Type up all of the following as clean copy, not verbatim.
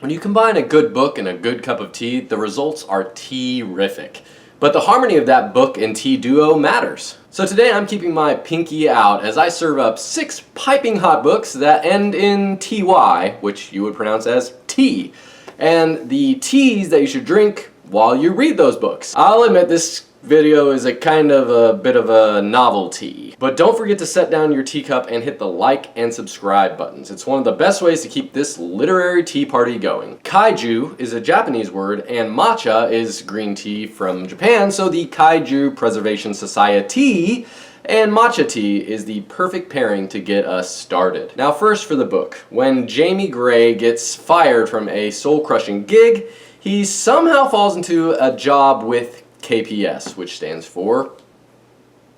When you combine a good book and a good cup of tea, the results are tea-rific. But the harmony of that book and tea duo matters. So today I'm keeping my pinky out as I serve up 6 piping hot books that end in TY, which you would pronounce as tea, and the teas that you should drink while you read those books. I'll admit this video is a kind of a bit of a novelty, but don't forget to set down your teacup and hit the like and subscribe buttons. It's one of the best ways to keep this literary tea party going. Kaiju is a Japanese word, and matcha is green tea from Japan, so the Kaiju Preservation Society and matcha tea is the perfect pairing to get us started. Now first for the book. When Jamie Gray gets fired from a soul-crushing gig, he somehow falls into a job with KPS, which stands for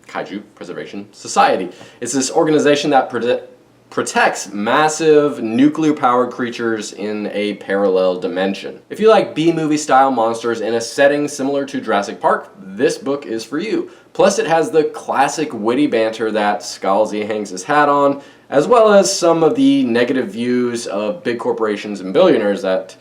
Kaiju Preservation Society. It's this organization that protects massive nuclear-powered creatures in a parallel dimension. If you like B-movie style monsters in a setting similar to Jurassic Park, this book is for you. Plus it has the classic witty banter that Scalzi hangs his hat on, as well as some of the negative views of big corporations and billionaires that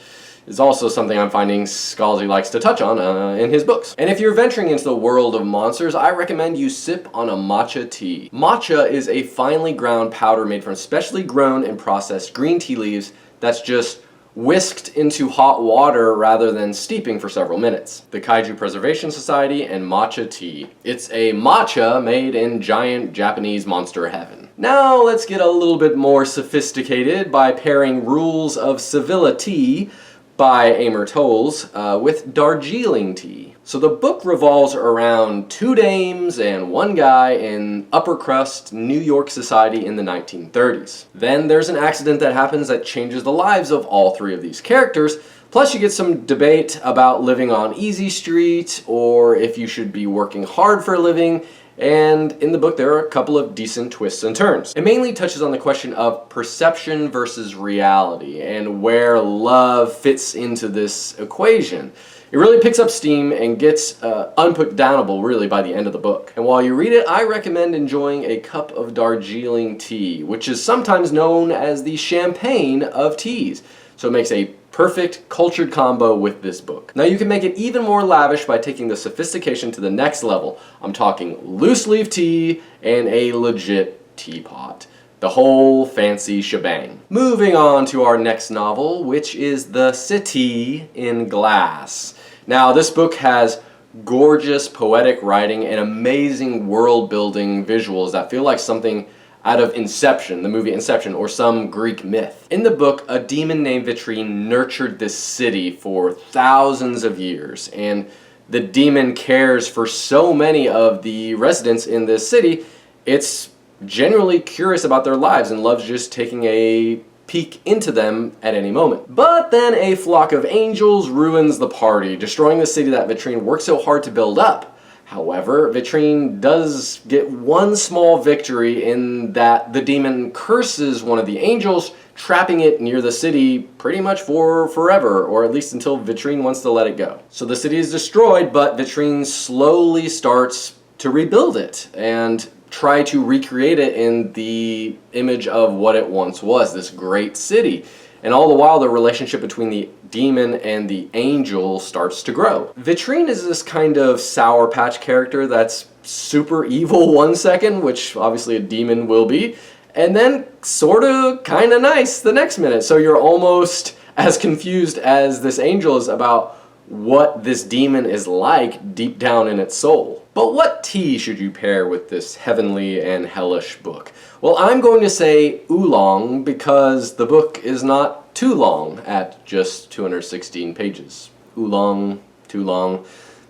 is also something I'm finding Scalzi likes to touch on in his books. And if you're venturing into the world of monsters, I recommend you sip on a matcha tea. Matcha is a finely ground powder made from specially grown and processed green tea leaves that's just whisked into hot water rather than steeping for several minutes. The Kaiju Preservation Society and matcha tea. It's a matcha made in giant Japanese monster heaven. Now let's get a little bit more sophisticated by pairing Rules of Civility by Amor Towles with Darjeeling tea. So the book revolves around 2 dames and 1 guy in upper crust New York society in the 1930s. Then there's an accident that happens that changes the lives of all 3 of these characters, plus you get some debate about living on Easy Street or if you should be working hard for a living. And in the book there are a couple of decent twists and turns. It mainly touches on the question of perception versus reality and where love fits into this equation. It really picks up steam and gets unputdownable really by the end of the book. And while you read it, I recommend enjoying a cup of Darjeeling tea, which is sometimes known as the champagne of teas. So it makes a perfect cultured combo with this book. Now you can make it even more lavish by taking the sophistication to the next level. I'm talking loose leaf tea and a legit teapot. The whole fancy shebang. Moving on to our next novel, which is The City in Glass. Now this book has gorgeous poetic writing and amazing world building visuals that feel like something out of Inception, the movie Inception, or some Greek myth. In the book, a demon named Vitrine nurtured this city for thousands of years, and the demon cares for so many of the residents in this city, it's genuinely curious about their lives and loves just taking a peek into them at any moment. But then a flock of angels ruins the party, destroying the city that Vitrine worked so hard to build up. However, Vitrine does get one small victory in that the demon curses one of the angels, trapping it near the city pretty much for forever, or at least until Vitrine wants to let it go. So the city is destroyed, but Vitrine slowly starts to rebuild it and try to recreate it in the image of what it once was, this great city. And all the while, the relationship between the demon and the angel starts to grow. Vitrine is this kind of Sour Patch character that's super evil one second, which obviously a demon will be, and then sort of kind of nice the next minute. So you're almost as confused as this angel is about what this demon is like deep down in its soul. But what tea should you pair with this heavenly and hellish book? Well, I'm going to say oolong because the book is not too long at just 216 pages. Oolong, too long.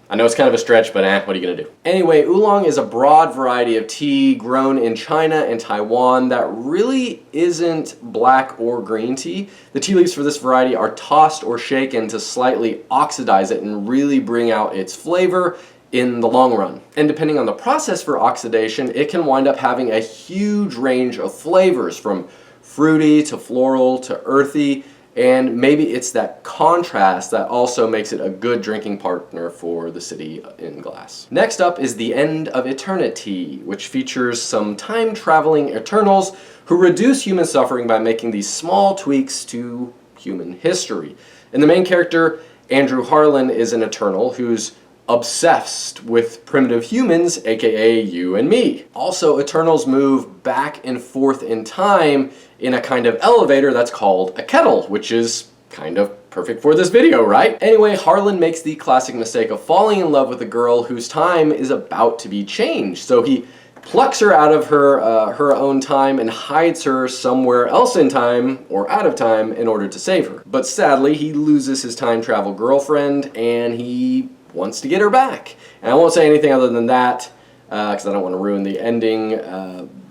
I know it's kind of a stretch, but what are you going to do? Anyway, oolong is a broad variety of tea grown in China and Taiwan that really isn't black or green tea. The tea leaves for this variety are tossed or shaken to slightly oxidize it and really bring out its flavor in the long run. And depending on the process for oxidation, it can wind up having a huge range of flavors from fruity to floral to earthy, and maybe it's that contrast that also makes it a good drinking partner for The City in Glass. Next up is The End of Eternity, which features some time-traveling Eternals who reduce human suffering by making these small tweaks to human history. And the main character, Andrew Harlan, is an Eternal who's obsessed with primitive humans, aka you and me. Also, Eternals move back and forth in time in a kind of elevator that's called a kettle, which is kind of perfect for this video, right? Anyway, Harlan makes the classic mistake of falling in love with a girl whose time is about to be changed. So he plucks her out of her own time and hides her somewhere else in time, or out of time, in order to save her. But sadly, he loses his time travel girlfriend, and he wants to get her back. And I won't say anything other than that, because I don't want to ruin the ending,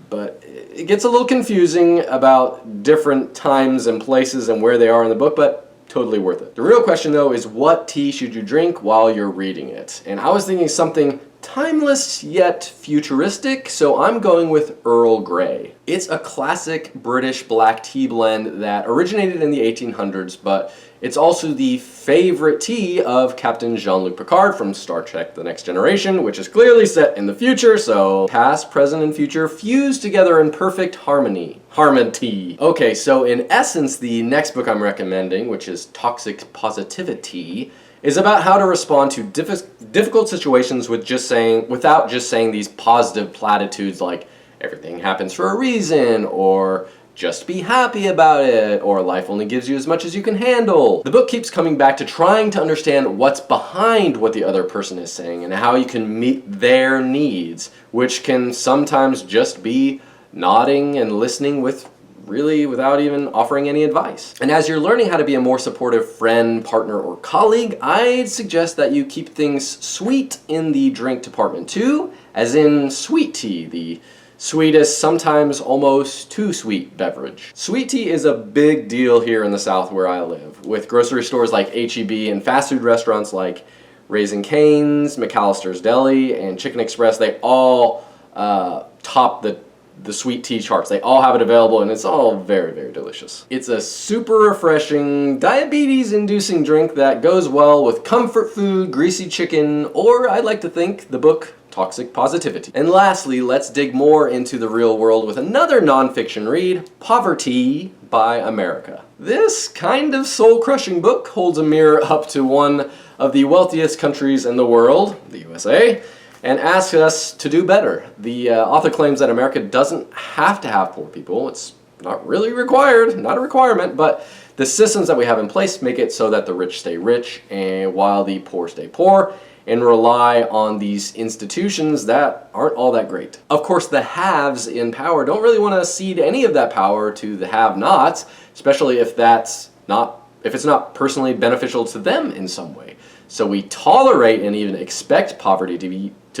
but it gets a little confusing about different times and places and where they are in the book, but totally worth it. The real question, though, is what tea should you drink while you're reading it? And I was thinking something timeless yet futuristic, so I'm going with Earl Grey. It's a classic British black tea blend that originated in the 1800s, but it's also the favorite tea of Captain Jean-Luc Picard from Star Trek The Next Generation, which is clearly set in the future, so past, present, and future fuse together in perfect harmony. Harmony. Okay, so in essence, the next book I'm recommending, which is Toxic Positivity, is about how to respond to difficult situations without just saying these positive platitudes like everything happens for a reason, or just be happy about it, or life only gives you as much as you can handle. The book keeps coming back to trying to understand what's behind what the other person is saying and how you can meet their needs, which can sometimes just be nodding and listening without even offering any advice. And as you're learning how to be a more supportive friend, partner, or colleague, I'd suggest that you keep things sweet in the drink department too, as in sweet tea, the sweetest, sometimes almost too sweet beverage. Sweet tea is a big deal here in the South where I live, with grocery stores like H-E-B and fast food restaurants like Raising Cane's, McAllister's Deli, and Chicken Express. They all top the sweet tea charts. They all have it available, and it's all very, very delicious. It's a super refreshing, diabetes-inducing drink that goes well with comfort food, greasy chicken, or I'd like to think the book Toxic Positivity. And lastly, let's dig more into the real world with another nonfiction read, Poverty by America. This kind of soul-crushing book holds a mirror up to one of the wealthiest countries in the world, the USA, and asks us to do better. The author claims that America doesn't have to have poor people. It's not really required, not a requirement, but the systems that we have in place make it so that the rich stay rich, and while the poor stay poor, and rely on these institutions that aren't all that great. Of course, the haves in power don't really want to cede any of that power to the have-nots, especially if it's not personally beneficial to them in some way. So we tolerate and even expect poverty to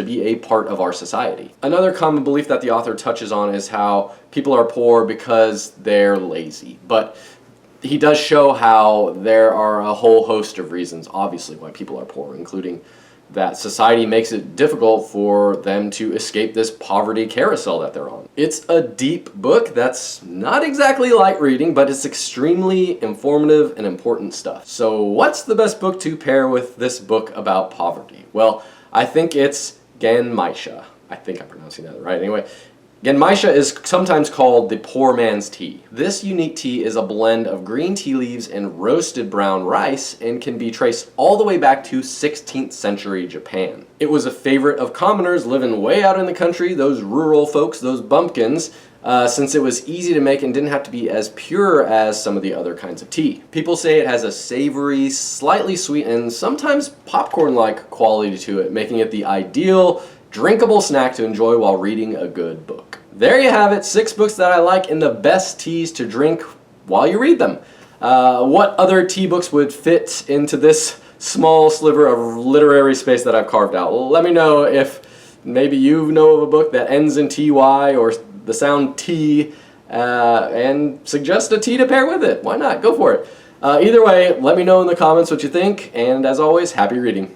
be a part of our society. Another common belief that the author touches on is how people are poor because they're lazy. But he does show how there are a whole host of reasons, obviously, why people are poor, including that society makes it difficult for them to escape this poverty carousel that they're on. It's a deep book that's not exactly light reading, but it's extremely informative and important stuff. So what's the best book to pair with this book about poverty? Well, I think it's Genmaisha. I think I'm pronouncing that right. Anyway, Genmaisha is sometimes called the poor man's tea. This unique tea is a blend of green tea leaves and roasted brown rice and can be traced all the way back to 16th century Japan. It was a favorite of commoners living way out in the country, those rural folks, those bumpkins, since it was easy to make and didn't have to be as pure as some of the other kinds of tea. People say it has a savory, slightly sweet, and sometimes popcorn-like quality to it, making it the ideal drinkable snack to enjoy while reading a good book. There you have it, 6 books that I like and the best teas to drink while you read them. What other tea books would fit into this small sliver of literary space that I've carved out? Let me know if maybe you know of a book that ends in TY or the sound T, and suggest a tea to pair with it. Why not? Go for it. Either way, let me know in the comments what you think, and as always, happy reading.